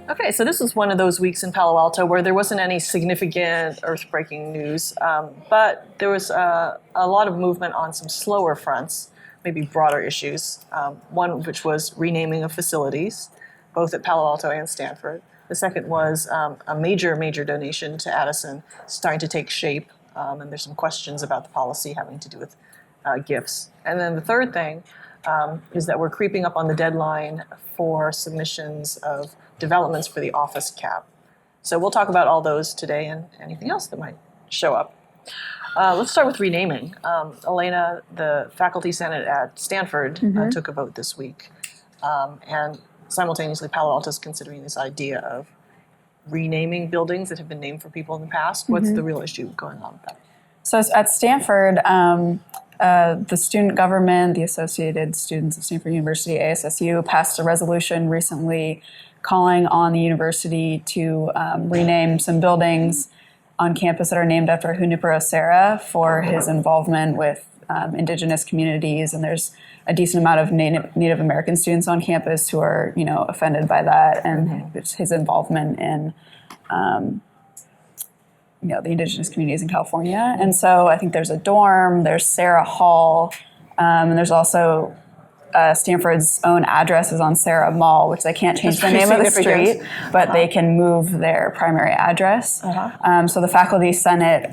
Okay, so this was one of those weeks in Palo Alto where there wasn't any significant earth-breaking news, but there was a lot of movement on some slower fronts, maybe broader issues. One of which was renaming of facilities, both at Palo Alto and Stanford. The second was a major donation to Addison starting to take shape, and there's some questions about the policy having to do with gifts. And then the third thing is that we're creeping up on the deadline for submissions of developments for the office cap. So we'll talk about all those today and anything else that might show up. Let's start with renaming. Elena, the faculty senate at Stanford took a vote this week. And simultaneously, Palo Alto is considering this idea of renaming buildings that have been named for people in the past. What's the real issue going on with that? So at Stanford, the student government, the Associated Students of Stanford University, ASSU, passed a resolution recently calling on the university to rename some buildings on campus that are named after Junipero Serra for his involvement with indigenous communities. And there's a decent amount of Native American students on campus who are, offended by that and his involvement in, the indigenous communities in California. And so I think there's a dorm, there's Serra Hall, and there's also Stanford's own address is on Serra Mall, which they can't change the name of the street, but they can move their primary address. So the faculty senate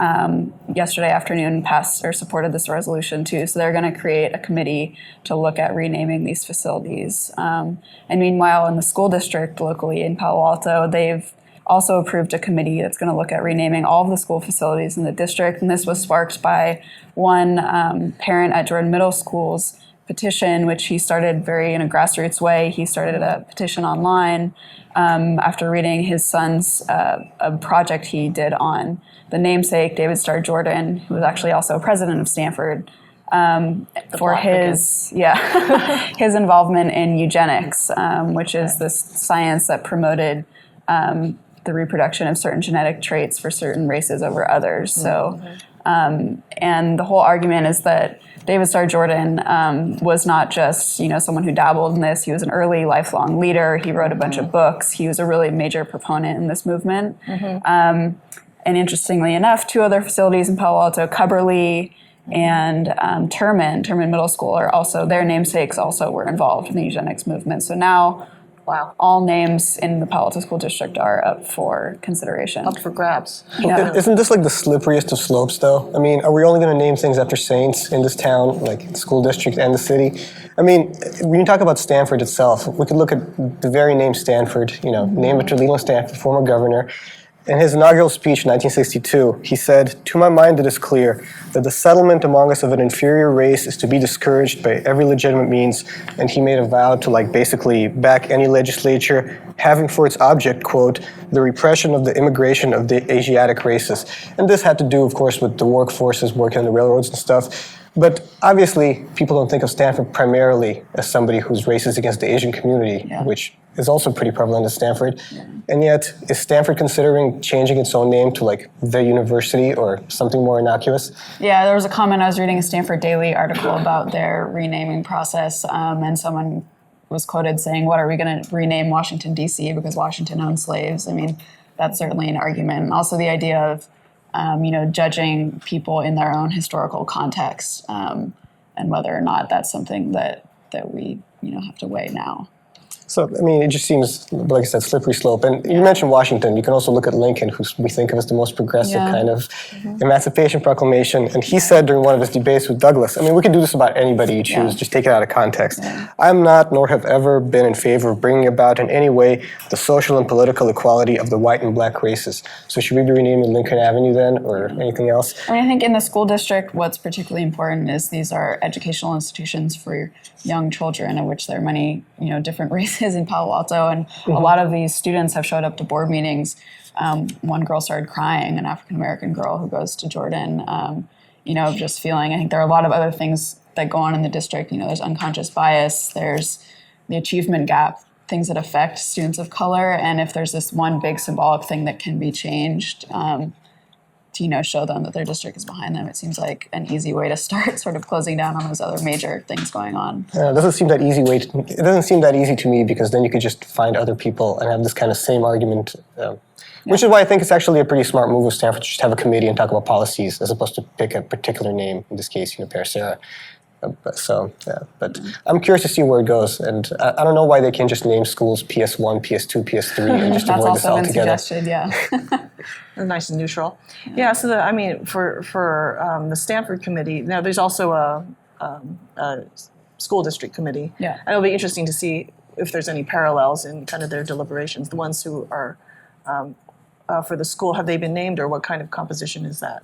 yesterday afternoon passed or supported this resolution too. So they're going to create a committee to look at renaming these facilities. And meanwhile, in the school district locally in Palo Alto, they've also approved a committee that's going to look at renaming all of the school facilities in the district. And this was sparked by one parent at Jordan Middle School's petition, which he started very in a grassroots way. He started a petition online after reading his son's a project he did on the namesake, David Starr Jordan, who was actually also president of Stanford, for his his involvement in eugenics, which is this science that promoted the reproduction of certain genetic traits for certain races over others. So, and the whole argument is that David Starr Jordan was not just, someone who dabbled in this. He was an early lifelong leader. He wrote a bunch of books. He was a really major proponent in this movement. And interestingly enough, two other facilities in Palo Alto, Cubberley and Terman Middle School, are also, their namesakes also were involved in the eugenics movement. So now, all names in the Palo Alto School District are up for consideration. Up for grabs. Yeah. Isn't this like the slipperiest of slopes, though? I mean, are we only going to name things after saints in this town, like the school district and the city? I mean, when you talk about Stanford itself, we could look at the very name Stanford, named after Leland Stanford, former governor. In his inaugural speech in 1962, he said, "To my mind it is clear that the settlement among us of an inferior race is to be discouraged by every legitimate means," and he made a vow to basically back any legislature having for its object, quote, "the repression of the immigration of the Asiatic races." And this had to do, of course, with the workforces working on the railroads and stuff. But obviously, people don't think of Stanford primarily as somebody whose race is against the Asian community, which is also pretty prevalent at Stanford. And yet, is Stanford considering changing its own name to the university or something more innocuous? Yeah, there was a comment. I was reading a Stanford Daily article about their renaming process, and someone was quoted saying, "What, are we going to rename Washington, D.C. because Washington owned slaves?" I mean, that's certainly an argument. And also the idea of judging people in their own historical context, and whether or not that's something that we have to weigh now. So, I mean, it just seems, like I said, slippery slope. And you mentioned Washington. You can also look at Lincoln, who we think of as the most progressive kind of Emancipation Proclamation. And he said during one of his debates with Douglas, I mean, we could do this about anybody you choose, just take it out of context. I'm not, nor have ever been in favor of bringing about in any way the social and political equality of the white and black races. So should we be renaming Lincoln Avenue then, or anything else? I mean, I think in the school district, what's particularly important is these are educational institutions for young children, of which there are many, different races in Palo Alto, and a lot of these students have showed up to board meetings. One girl started crying, an African-American girl who goes to Jordan, just feeling, I think there are a lot of other things that go on in the district. There's unconscious bias, there's the achievement gap, things that affect students of color, and if there's this one big symbolic thing that can be changed, to show them that their district is behind them. It seems like an easy way to start sort of closing down on those other major things going on. It doesn't seem that easy it doesn't seem that easy to me, because then you could just find other people and have this kind of same argument, which is why I think it's actually a pretty smart move of Stanford to just have a committee and talk about policies as opposed to pick a particular name, in this case, Pair Sarah. But I'm curious to see where it goes, and I don't know why they can't just name schools PS1, PS2, PS3, and just That's avoid this also been altogether. suggested, yeah. Nice and neutral. Yeah. So for the Stanford committee, now there's also a school district committee. Yeah. And it'll be interesting to see if there's any parallels in kind of their deliberations. The ones who are for the school, have they been named, or what kind of composition is that?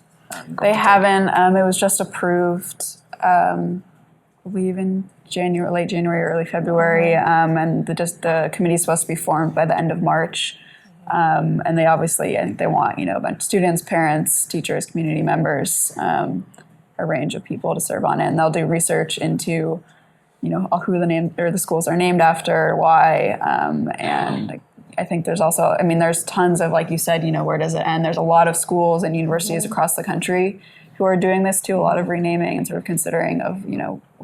They haven't. It was just approved, I believe in late January, early February, and the committee is supposed to be formed by the end of March. And they obviously, I think they want a bunch of students, parents, teachers, community members, a range of people to serve on it. And they'll do research into who the schools are named after, why, and I think there's also, there's tons of, like you said, where does it end? There's a lot of schools and universities across the country who are doing this too, a lot of renaming and sort of considering of,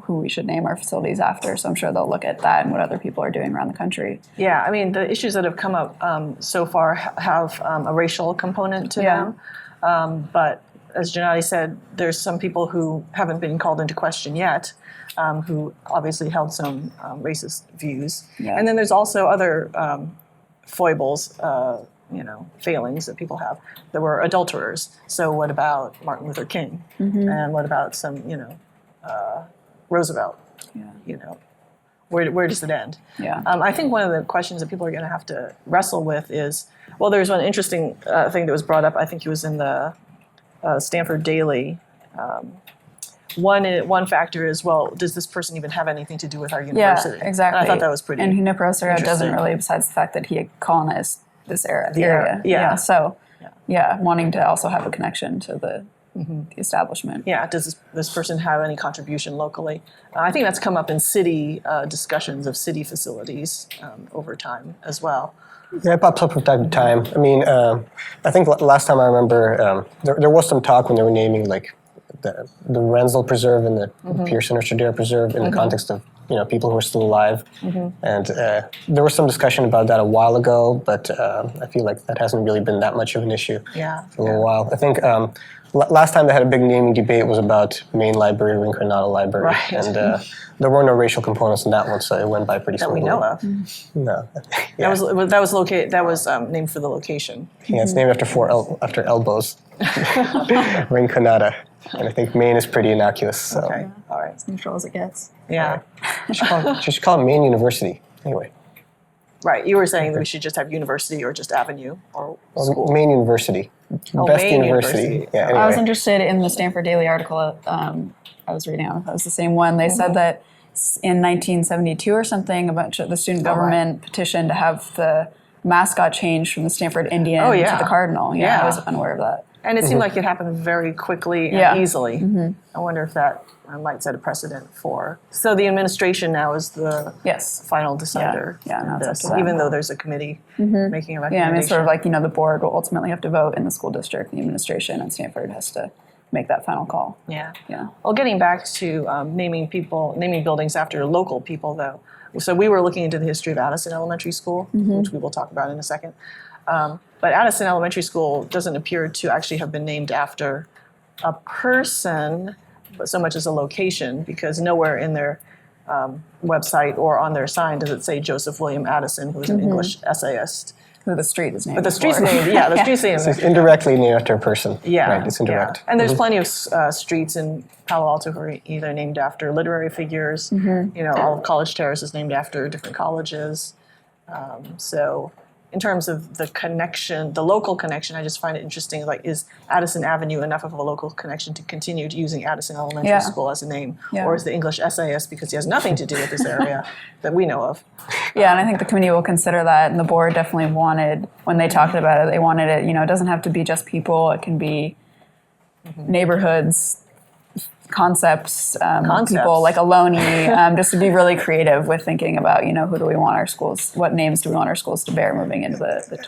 who we should name our facilities after. So I'm sure they'll look at that and what other people are doing around the country. Yeah, the issues that have come up so far have a racial component to them. But as Gennady said, there's some people who haven't been called into question yet, who obviously held some racist views. Yeah. And then there's also other foibles, failings that people have. There were adulterers. So what about Martin Luther King? And what about some, Roosevelt? Yeah. Where does it end? Yeah. I think one of the questions that people are going to have to wrestle with is, well, there's one interesting thing that was brought up. I think it was in the Stanford Daily. One factor is, well, does this person even have anything to do with our university? Yeah, exactly. And I thought that was pretty. And Professor doesn't interesting. really, besides the fact that he had colonized this area. Yeah. So, wanting to also have a connection to the establishment. Yeah, does this person have any contribution locally? I think that's come up in city discussions of city facilities over time as well. Yeah, it pops up from time to time. I think last time I remember, there was some talk when they were naming the Renzel Preserve and the Pearson or Shadera Preserve in the context of people who are still alive, and there was some discussion about that a while ago, but I feel like that hasn't really been that much of an issue for a little while. I think last time they had a big naming debate was about Main Library, Rinconada Library, Right. and there were no racial components in that one, so it went by pretty That smoothly. we know of. No. That was located. That was named for the location. Yeah, it's named after elbows. Rinconada. And I think Maine is pretty innocuous. So. Okay. All right. As neutral as it gets. Yeah. You should call it Maine University. Anyway. Right. You were saying that we should just have university or just avenue or school. Maine University. Oh, Best Maine university. University. Yeah, anyway. I was interested in the Stanford Daily article I was reading. I don't know if that was the same one. They said that in 1972 or something, a bunch of the student government petitioned to have the mascot changed from the Stanford Indian to the Cardinal. Yeah, I was unaware of that. And it seemed like it happened very quickly and easily. I wonder if that might set a precedent for. So the administration now is the final decider. Yeah, in now it's up this, to them. even though there's a committee making a recommendation. Yeah, it's sort of like, the board will ultimately have to vote in the school district, the administration, and Stanford has to make that final call. Yeah. Yeah. Well, getting back to naming buildings after local people, though. So we were looking into the history of Addison Elementary School, which we will talk about in a second. But Addison Elementary School doesn't appear to actually have been named after a person, but so much as a location, because nowhere in their website or on their sign does it say Joseph William Addison, who was an English essayist. Who the street is named But the street's for. named, the street's named. So it's indirectly named after a person. Yeah, Right, it's indirect. Yeah. And there's plenty of streets in Palo Alto who are either named after literary figures. All of College Terrace is named after different colleges. So in terms of the connection, the local connection, I just find it interesting. Is Addison Avenue enough of a local connection to continue using Addison Elementary School as a name? Yeah. Or is the English essayist, because he has nothing to do with this area that we know of? Yeah, and I think the committee will consider that, and the board definitely wanted, when they talked about it, they wanted it, it doesn't have to be just people, it can be neighborhoods, concepts, people like Aloni, just to be really creative with thinking about, who do we want our schools, what names do we want our schools to bear moving into the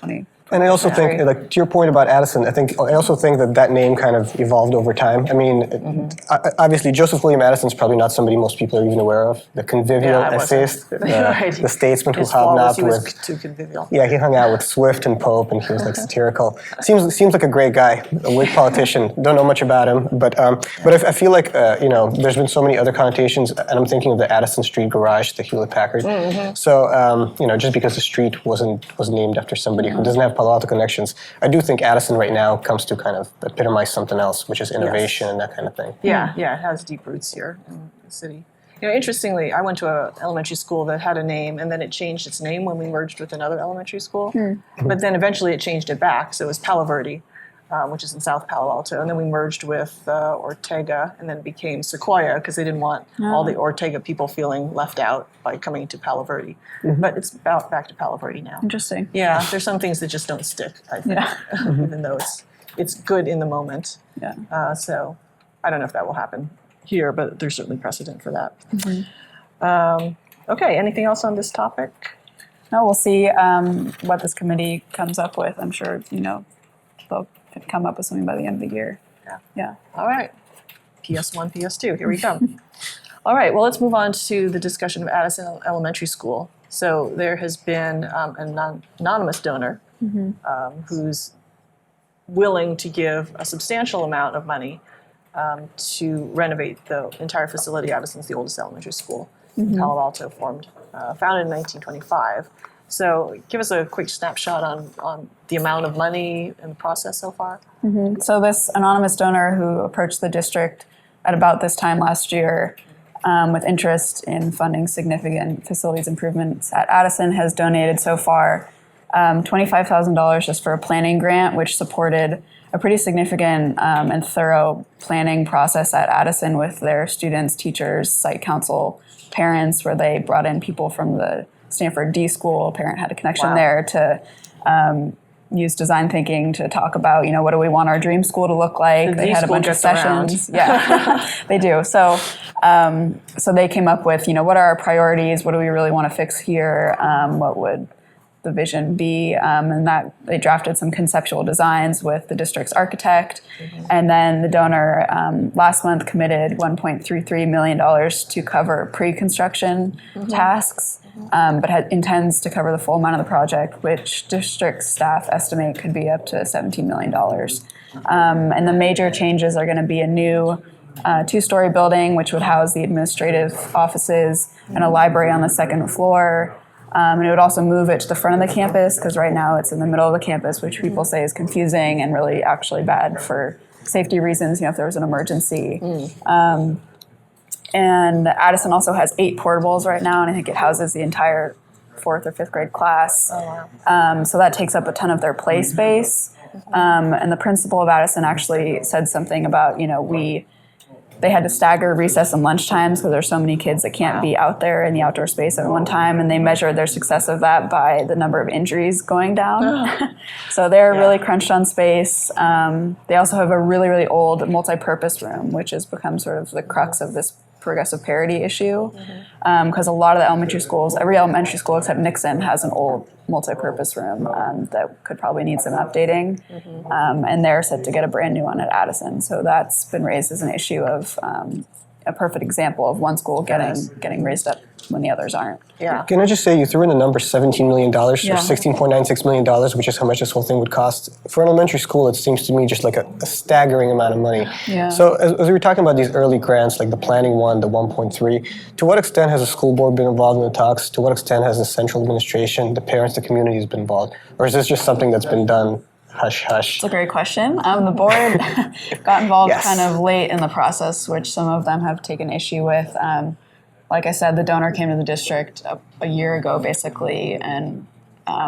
And I also think, like, to your point about Addison, I also think that name kind of evolved over time. I mean, obviously, Joseph William Addison's probably not somebody most people are even aware of. The convivial essayist, the statesman who hobnobbed with. Too convivial. Yeah, he hung out with Swift and Pope, and he was like satirical. Seems like a great guy, a Whig politician. Don't know much about him, but I feel like there's been so many other connotations, and I'm thinking of the Addison Street garage, the Hewlett Packard. So just because the street was named after somebody who doesn't have Palo Alto connections, I do think Addison right now comes to kind of epitomize something else, which is innovation and that kind of thing. Yeah, it has deep roots here in the city. Interestingly, I went to an elementary school that had a name, and then it changed its name when we merged with another elementary school. But then eventually it changed it back, so it was Palo Verde, which is in South Palo Alto. And then we merged with Ortega, and then it became Sequoia, because they didn't want all the Ortega people feeling left out by coming to Palo Verde. But it's back to Palo Verde now. Interesting. Yeah, there's some things that just don't stick, I think, even though it's good in the moment. Yeah. So I don't know if that will happen here, but there's certainly precedent for that. Okay, anything else on this topic? No, we'll see what this committee comes up with. I'm sure, they'll come up with something by the end of the year. Yeah. All right. PS1, PS2, here we come. All right, well, let's move on to the discussion of Addison Elementary School. So there has been an anonymous donor who's willing to give a substantial amount of money to renovate the entire facility. Addison's the oldest elementary school in Palo Alto, founded in 1925. So give us a quick snapshot on the amount of money and the process so far. So this anonymous donor who approached the district at about this time last year with interest in funding significant facilities improvements at Addison has donated so far $25,000 just for a planning grant, which supported a pretty significant and thorough planning process at Addison with their students, teachers, site council, parents, where they brought in people from the Stanford D School. A parent had a connection there to use design thinking to talk about, what do we want our dream school to look like. They had a bunch of sessions. Yeah, they do. So they came up with, what are our priorities? What do we really want to fix here? What would the vision be, and that they drafted some conceptual designs with the district's architect, and then the donor last month committed $1.33 million to cover pre-construction tasks, but intends to cover the full amount of the project, which district staff estimate could be up to $17 million. And the major changes are going to be a new two-story building, which would house the administrative offices and a library on the second floor. And it would also move it to the front of the campus, because right now it's in the middle of the campus, which people say is confusing and really actually bad for safety reasons, if there was an emergency. And Addison also has 8 portables right now, and I think it houses the entire 4th or 5th grade class. So that takes up a ton of their play space. And the principal of Addison actually said something about, they had to stagger recess and lunch times because there's so many kids that can't be out there in the outdoor space at one time, and they measured their success of that by the number of injuries going down. So they're really crunched on space. They also have a really, really old multi-purpose room, which has become sort of the crux of this progressive parity issue, because a lot of the elementary schools, every elementary school except Nixon has an old multi-purpose room that could probably need some updating, and they're set to get a brand new one at Addison. So that's been raised as an issue of a perfect example of one school getting raised up when the others aren't. Yeah. Can I just say, you threw in the number $17 million or $16.96 million, which is how much this whole thing would cost. For an elementary school, it seems to me just like a staggering amount of money. Yeah. So as we were talking about these early grants, like the planning one, the 1.3, to what extent has the school board been involved in the talks? To what extent has the central administration, the parents, the communities been involved? Or is this just something that's been done hush hush? It's a great question. The board got involved kind of late in the process, which some of them have taken issue with. Like I said, the donor came to the district a year ago, basically, and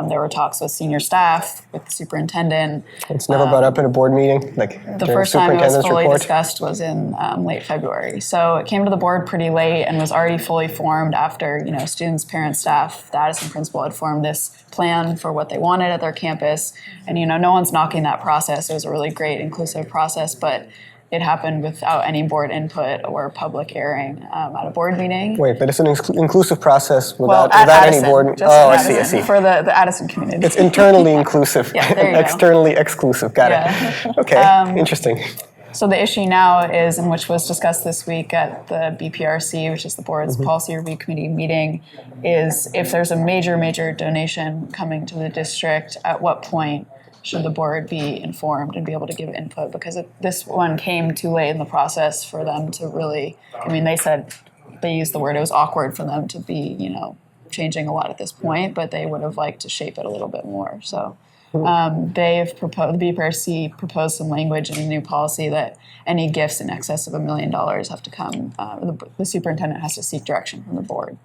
there were talks with senior staff, with the superintendent. It's never brought up in a board meeting, like the during first time it was superintendent's fully report? discussed was in late February. So it came to the board pretty late and was already fully formed after students, parents, staff, the Addison principal had formed this plan for what they wanted at their campus. And no one's knocking that process. It was a really great inclusive process, but it happened without any board input or public airing at a board meeting. Wait, but it's an inclusive process Well, without at any Addison, board. just Oh, at I see. I Addison, see. for the Addison community. It's internally inclusive, Yeah, there you go. externally exclusive. Got Yeah. it. Okay, interesting. So the issue now is, and which was discussed this week at the BPRC, which is the board's policy review committee meeting, is if there's a major donation coming to the district, at what point should the board be informed and be able to give input? Because this one came too late in the process for them to really, I mean, they said, they used the word, it was awkward for them to be, changing a lot at this point, but they would have liked to shape it a little bit more. So they've proposed, the BPRC proposed some language in a new policy that any gifts in excess of $1 million have to come, the superintendent has to seek direction from the board.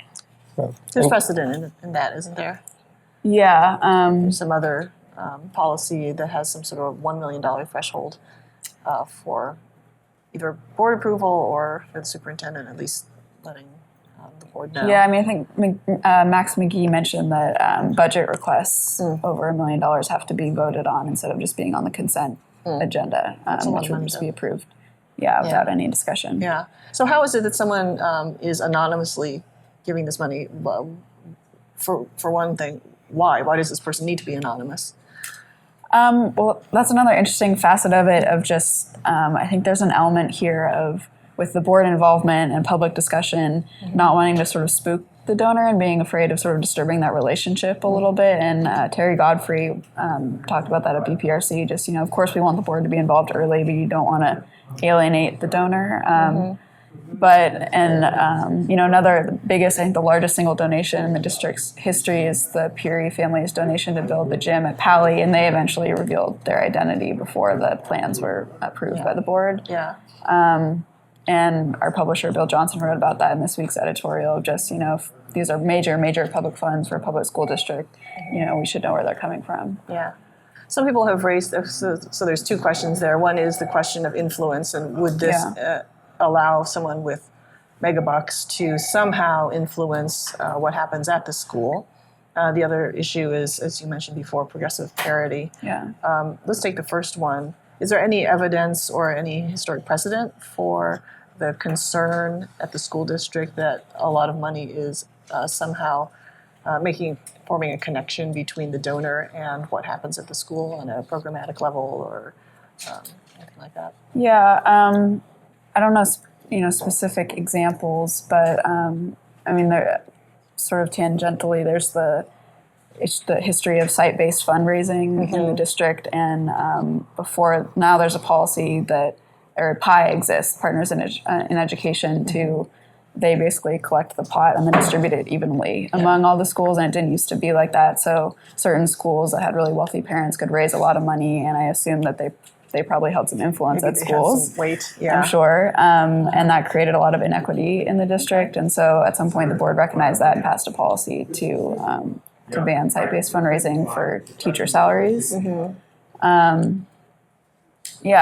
There's precedent in that, isn't there? Yeah. Some other policy that has some sort of $1 million threshold for either board approval or for the superintendent at least letting the board know. Yeah, I mean, I think Max McGee mentioned that budget requests over $1 million have to be voted on instead of just being on the consent agenda, which would just be approved. Yeah, without any discussion. Yeah. So how is it that someone is anonymously giving this money? Well, for one thing, why? Why does this person need to be anonymous? Well, that's another interesting facet of it, of just, I think there's an element here of, with the board involvement and public discussion, not wanting to sort of spook the donor and being afraid of sort of disturbing that relationship a little bit. And Terry Godfrey talked about that at BPRC. Just, of course we want the board to be involved early, but you don't want to alienate the donor. Another biggest, I think the largest single donation in the district's history is the Puri family's donation to build the gym at Palo, and they eventually revealed their identity before the plans were approved by the board. Yeah. And our publisher, Bill Johnson, wrote about that in this week's editorial. Just, if these are major public funds for a public school district, we should know where they're coming from. Yeah. Some people have raised, so there's two questions there. One is the question of influence, and would this allow someone with megabucks to somehow influence what happens at the school? The other issue is, as you mentioned before, progressive parity. Yeah. Let's take the first one. Is there any evidence or any historic precedent for the concern at the school district that a lot of money is somehow forming a connection between the donor and what happens at the school on a programmatic level or anything like that? Yeah, I don't know, specific examples, but there sort of tangentially, there's the history of site-based fundraising in the district, and before now, there's a policy that, or PI exists, Partners in Education, to they basically collect the pot and then distribute it evenly among all the schools, and it didn't used to be like that. So certain schools that had really wealthy parents could raise a lot of money, and I assume that they probably held some influence Maybe at they had schools. some weight, yeah. I'm sure, and that created a lot of inequity in the district. And so at some point, the board recognized that and passed a policy to ban site-based fundraising for teacher salaries. So I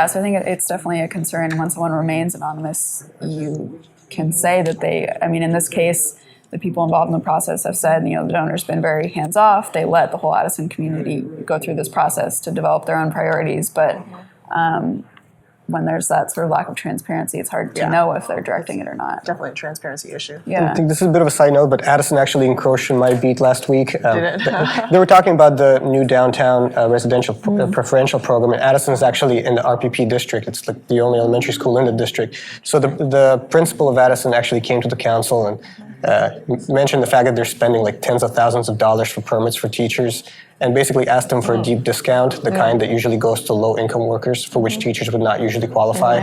think it's definitely a concern. When someone remains anonymous, you can say that in this case, the people involved in the process have said, the donor's been very hands-off. They let the whole Addison community go through this process to develop their own priorities. But when there's that sort of lack of transparency, it's hard to know if they're directing it or not. Definitely a transparency issue. Yeah. I think this is a bit of a side note, but Addison actually encroached on my beat last week. Did it? They were talking about the new downtown residential preferential program, and Addison is actually in the RPP district. It's like the only elementary school in the district. So the principal of Addison actually came to the council and mentioned the fact that they're spending like tens of thousands of dollars for permits for teachers, and basically asked them for a deep discount, the kind that usually goes to low-income workers, for which teachers would not usually qualify.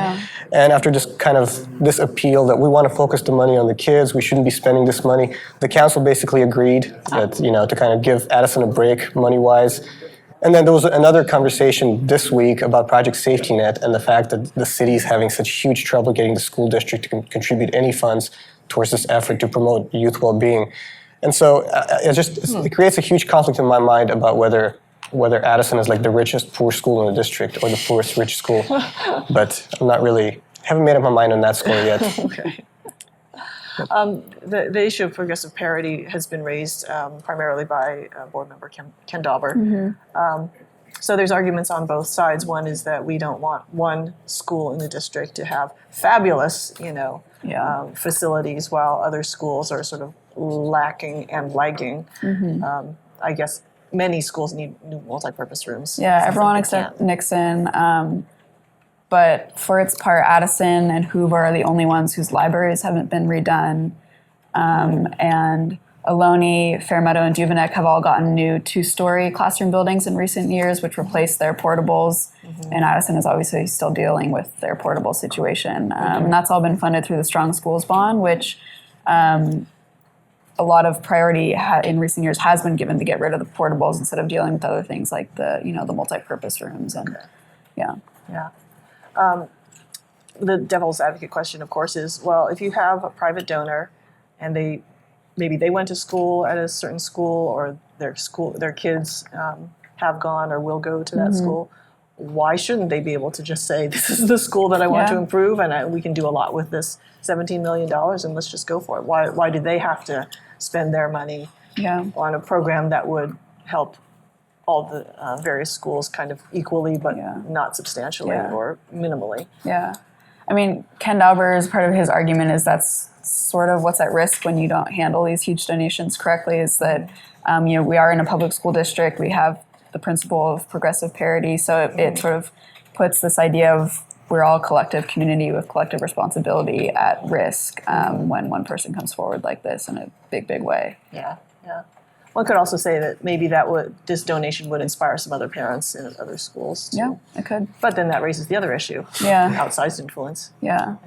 And after this appeal that we want to focus the money on the kids, we shouldn't be spending this money, the council basically agreed that, to kind of give Addison a break money-wise. And then there was another conversation this week about Project Safety Net and the fact that the city is having such huge trouble getting the school district to contribute any funds towards this effort to promote youth well-being. And so it creates a huge conflict in my mind about whether Addison is like the richest poor school in the district or the poorest rich school. But haven't made up my mind on that score yet. Okay. The issue of progressive parity has been raised primarily by board member Ken Dauber. So there's arguments on both sides. One is that we don't want one school in the district to have fabulous, facilities, while other schools are sort of lacking and lagging. I guess many schools need new multipurpose rooms. Yeah, Some everyone they except can't. Nixon. But for its part, Addison and Hoover are the only ones whose libraries haven't been redone. And Ohlone, Fairmeadow, and Duveneck have all gotten new 2-story classroom buildings in recent years, which replaced their portables. And Addison is obviously still dealing with their portable situation. And that's all been funded through the Strong Schools Bond, which a lot of priority in recent years has been given to get rid of the portables instead of dealing with other things like the multi-purpose rooms. And yeah. The devil's advocate question, of course, is, well, if you have a private donor and maybe they went to school at a certain school, or their kids have gone or will go to that school, why shouldn't they be able to just say, this is the school that I want to improve, and we can do a lot with this $17 million, and let's just go for it? Why do they have to spend their money on a program that would help all the various schools kind of equally, but not substantially or minimally? Yeah. I mean, Ken Dauber's part of his argument is that's sort of what's at risk when you don't handle these huge donations correctly, is that, we are in a public school district. We have the principle of progressive parity. So it sort of puts this idea of we're all a collective community with collective responsibility at risk when one person comes forward like this in a big, big way. Yeah. One could also say that maybe this donation would inspire some other parents in other schools too. Yeah, it could. But then that raises the other issue. Yeah. Outsized influence. Yeah.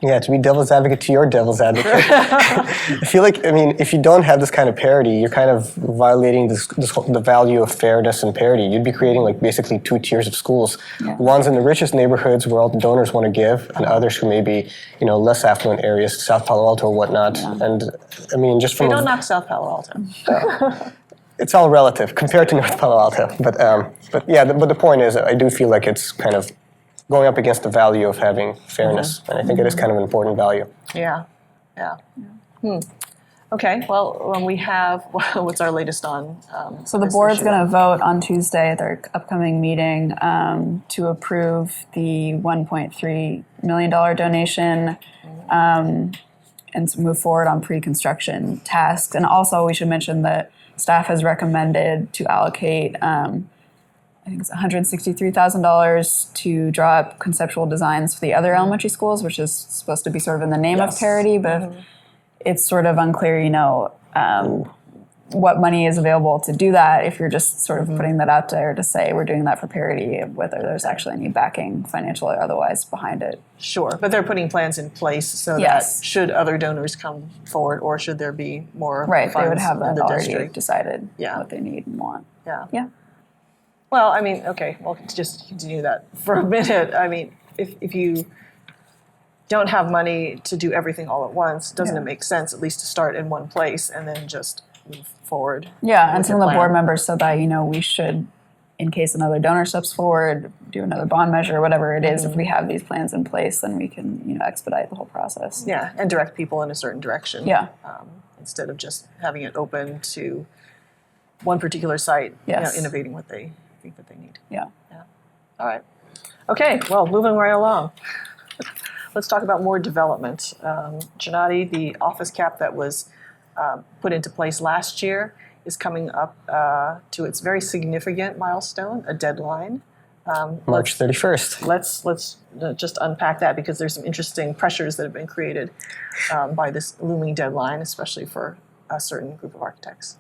Yeah, to be devil's advocate to your devil's advocate. I feel like, if you don't have this kind of parity, you're kind of violating the value of fairness and parity. You'd be creating basically 2 tiers of schools. Yeah. One's in the richest neighborhoods where all the donors want to give, and others who may be, less affluent areas, South Palo Alto or whatnot. Yeah. And just from don't knock South Palo Alto. It's all relative compared to North Palo Alto. But the point is, I do feel like it's kind of going up against the value of having fairness. And I think it is kind of an important value. Yeah. Okay, well, when we have, what's our latest on So the board's going to vote on Tuesday at their upcoming meeting to approve the $1.3 million donation and to move forward on pre-construction tasks. And also we should mention that staff has recommended to allocate I think it's $163,000 to draw up conceptual designs for the other elementary schools, which is supposed to be sort of in the name of parity, but it's sort of unclear, what money is available to do that if you're just sort of putting that out there to say we're doing that for parity, whether there's actually any backing, financial or otherwise, behind it. Sure, but they're putting plans in place so that should other donors come forward, or should there be more funds they would have that in the already district decided what they need and want. Yeah. Well, okay, well, to just continue that for a minute, if you don't have money to do everything all at once, doesn't it make sense at least to start in one place and then just move forward? Yeah, and some of the board members said that, we should, in case another donor steps forward, do another bond measure, whatever it is. If we have these plans in place, then we can, expedite the whole process. Yeah, and direct people in a certain direction. Yeah. Instead of just having it open to one particular site, innovating what they think that they need. Yeah. All right. Okay, well, moving right along. Let's talk about more development. Gennady, the office cap that was put into place last year, is coming up to its very significant milestone, a deadline. March 31st. Let's just unpack that, because there's some interesting pressures that have been created by this looming deadline, especially for a certain group of architects.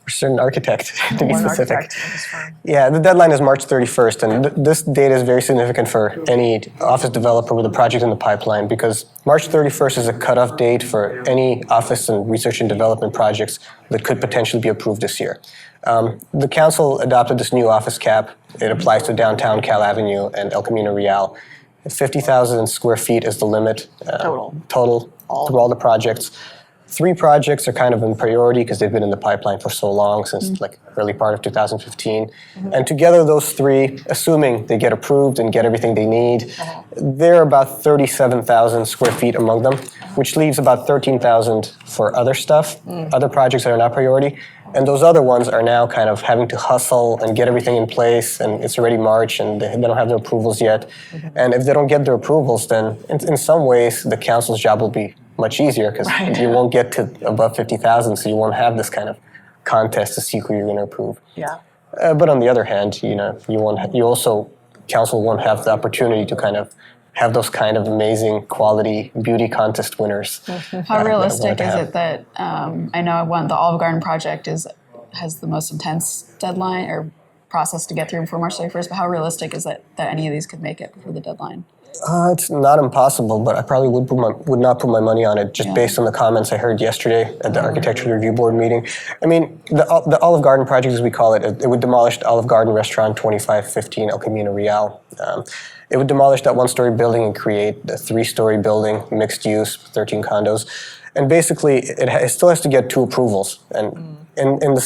For a certain architect, to be One specific. architect in this firm. Yeah, the deadline is March 31st, and this date is very significant for any office developer with a project in the pipeline, because March 31st is a cutoff date for any office and research and development projects that could potentially be approved this year. The council adopted this new office cap. It applies to downtown Cal Avenue and El Camino Real. 50,000 square feet is the limit total through all the projects. 3 projects are kind of in priority because they've been in the pipeline for so long, since early part of 2015. And together those 3, assuming they get approved and get everything they need, they're about 37,000 square feet among them, which leaves about 13,000 for other stuff, other projects that are not priority. And those other ones are now kind of having to hustle and get everything in place, and it's already March, and they don't have their approvals yet. And if they don't get their approvals, then in some ways the council's job will be much easier because you won't get to above 50,000, so you won't have this kind of contest to see who you're going to approve. Yeah. But on the other hand, council won't have the opportunity to kind of have those kind of amazing quality beauty contest winners. How realistic is it that I know the Olive Garden project has the most intense deadline or process to get through before March 31st, but how realistic is it that any of these could make it before the deadline? It's not impossible, but I probably would not put my money on it just based on the comments I heard yesterday at the Architecture Review Board meeting. I mean, the Olive Garden project, as we call it, it would demolish the Olive Garden restaurant 2515 El Camino Real. It would demolish that one-story building and create a three-story building, mixed use, 13 condos. And basically, it still has to get 2 approvals. And in the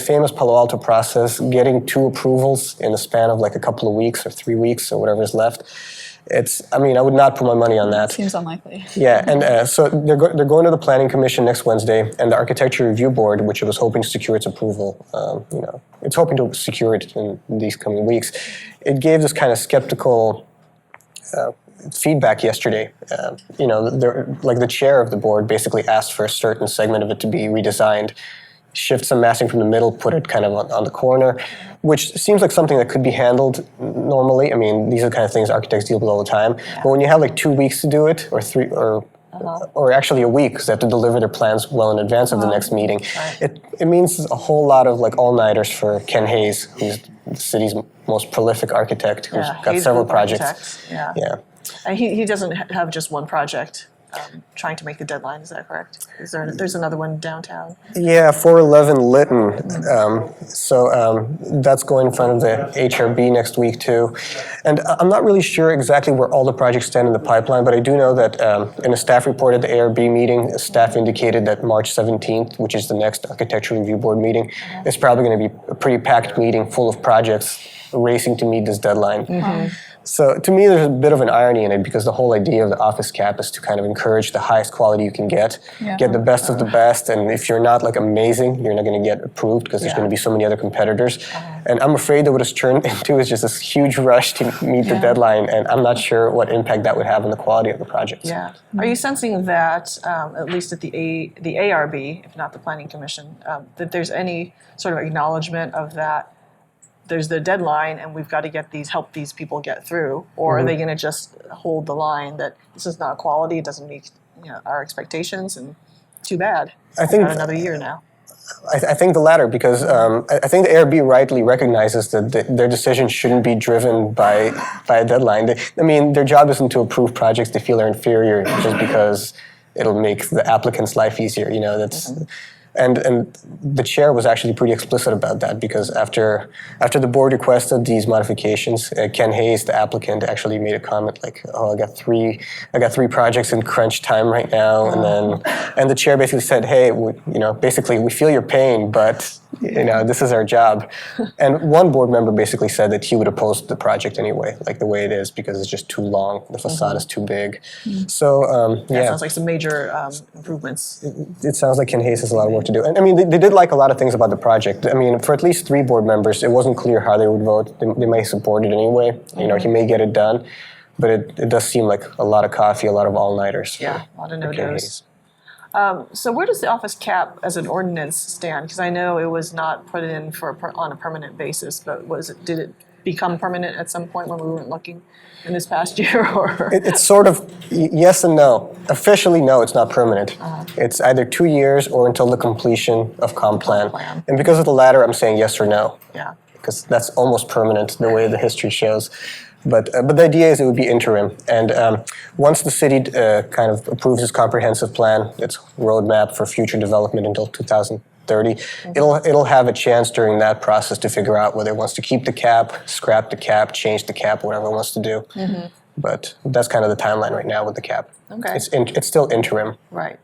famous Palo Alto process, getting 2 approvals in the span of like a couple of weeks or 3 weeks or whatever is left, I would not put my money on that. Seems unlikely. Yeah, and so they're going to the Planning Commission next Wednesday, and the Architecture Review Board, which it was hoping to secure its approval, it's hoping to secure it in these coming weeks. It gave this kind of skeptical feedback yesterday. The chair of the board basically asked for a certain segment of it to be redesigned, shift some massing from the middle, put it kind of on the corner, which seems like something that could be handled normally. I mean, these are the kind of things architects deal with all the time. Yeah. But when you have like 2 weeks to do it, or 3, or actually a week, because they have to deliver their plans well in advance of the next meeting, it means a whole lot of like all-nighters for Ken Hayes, who's the city's most prolific architect, who's got several projects. Yeah. He doesn't have just one project. Trying to make the deadline, is that correct? There's another one downtown? Yeah, 411 Lytton. That's going in front of the HRB next week too. And I'm not really sure exactly where all the projects stand in the pipeline, but I do know that in a staff report at the ARB meeting, staff indicated that March 17th, which is the next Architecture Review Board meeting, is probably going to be a pretty packed meeting full of projects racing to meet this deadline. Mm-hmm. So to me, there's a bit of an irony in it because the whole idea of the office cap is to kind of encourage the highest quality you can get the best of the best, and if you're not like amazing, you're not going to get approved because there's going to be so many other competitors. And I'm afraid that what it's turned into is just this huge rush to meet the deadline, and I'm not sure what impact that would have on the quality of the projects. Yeah. Are you sensing that, at least at the ARB, if not the Planning Commission, that there's any sort of acknowledgement of that? There's the deadline, and we've got to help these people get through, or are they going to just hold the line that this is not quality, it doesn't meet our expectations, and too bad. I think got another year now. I think the latter, because I think the ARB rightly recognizes that their decision shouldn't be driven by a deadline. Their job isn't to approve projects they feel are inferior just because it'll make the applicant's life easier. That's. And the chair was actually pretty explicit about that because after the board requested these modifications, Ken Hayes, the applicant, actually made a comment like, "Oh, I got three projects in crunch time right now," and the chair basically said, "Hey, basically we feel your pain, but this is our job." And one board member basically said that he would oppose the project anyway, like the way it is, because it's just too long, the facade is too big. So that sounds like some major improvements. It sounds like Ken Hayes has a lot of work to do. And they did like a lot of things about the project. For at least 3 board members, it wasn't clear how they would vote. They may support it anyway. He may get it done, but it does seem like a lot of coffee, a lot of all-nighters. Yeah, a lot of no-dos. So where does the office cap as an ordinance stand? Because I know it was not put in on a permanent basis, but did it become permanent at some point when we weren't looking in this past year? Or it's sort of yes and no. Officially, no, it's not permanent. It's either 2 years or until the completion of comp plan. And because of the latter, I'm saying yes or no. Yeah. Because that's almost permanent the way the history shows. But the idea is it would be interim. And once the city kind of approves its comprehensive plan, its roadmap for future development until 2030, it'll have a chance during that process to figure out whether it wants to keep the cap, scrap the cap, change the cap, whatever it wants to do. But that's kind of the timeline right now with the cap. Okay. It's still interim. Right.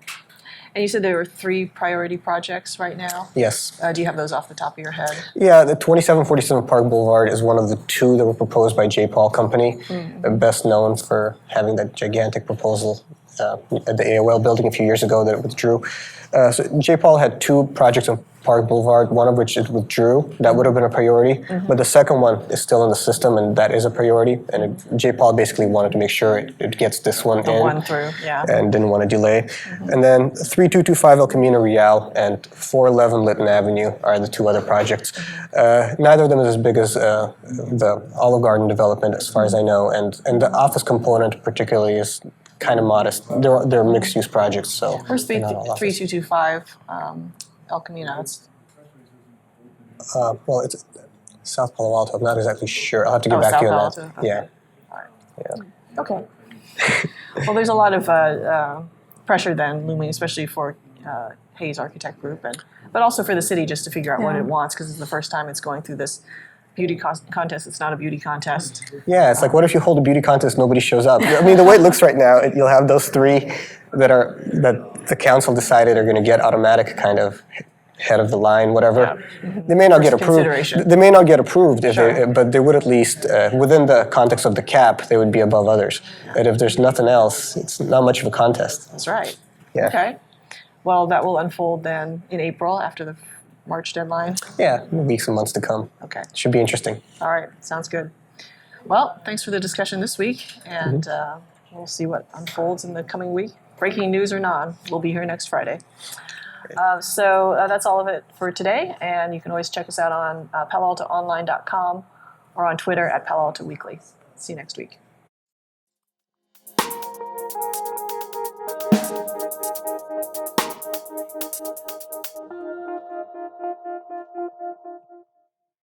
And you said there were 3 priority projects right now? Yes. Do you have those off the top of your head? Yeah, the 2747 Park Boulevard is one of the 2 that were proposed by J. Paul Company, best known for having that gigantic proposal at the AOL building a few years ago that it withdrew. So J. Paul had 2 projects on Park Boulevard, one of which it withdrew. That would have been a priority. But the second one is still in the system, and that is a priority. And J. Paul basically wanted to make sure it gets this one in. One through, yeah. And didn't want to delay. And then 3225 El Camino Real and 411 Lytton Avenue are the 2 other projects. Neither of them is as big as the Olive Garden development, as far as I know. And the office component particularly is kind of modest. They're mixed-use projects, so Where's they're not all office. 3225 El Camino? Well, it's South Palo Alto. I'm not exactly sure. I'll have to get Oh, back South to you on Palo that. Alto, okay. Yeah. All right. Yeah. Okay. Well, there's a lot of pressure then looming, especially for Hayes Architect Group, but also for the city just to figure out what Yeah. it wants, because it's the first time it's going through this beauty contest. It's not a beauty contest. Yeah, it's like, what if you hold a beauty contest, nobody shows up? I mean, the way it looks right now, you'll have those 3 that the council decided are going to get automatic kind of head of the line, whatever. They may not get First approved. consideration. They may not get approved, if Sure. but they would at least, within the context of the cap, they would be above others. And if there's nothing else, it's not much of a contest. That's right. Yeah. Okay. Well, that will unfold then in April after the March deadline. Yeah, weeks and months to come. Okay. Should be interesting. All right. Sounds good. Well, thanks for the discussion this week, and we'll see what unfolds in the coming week. Breaking news or not, we'll be here next Friday. So that's all of it for today, and you can always check us out on paloaltoonline.com or on Twitter at Palo Alto Weekly. See you next week.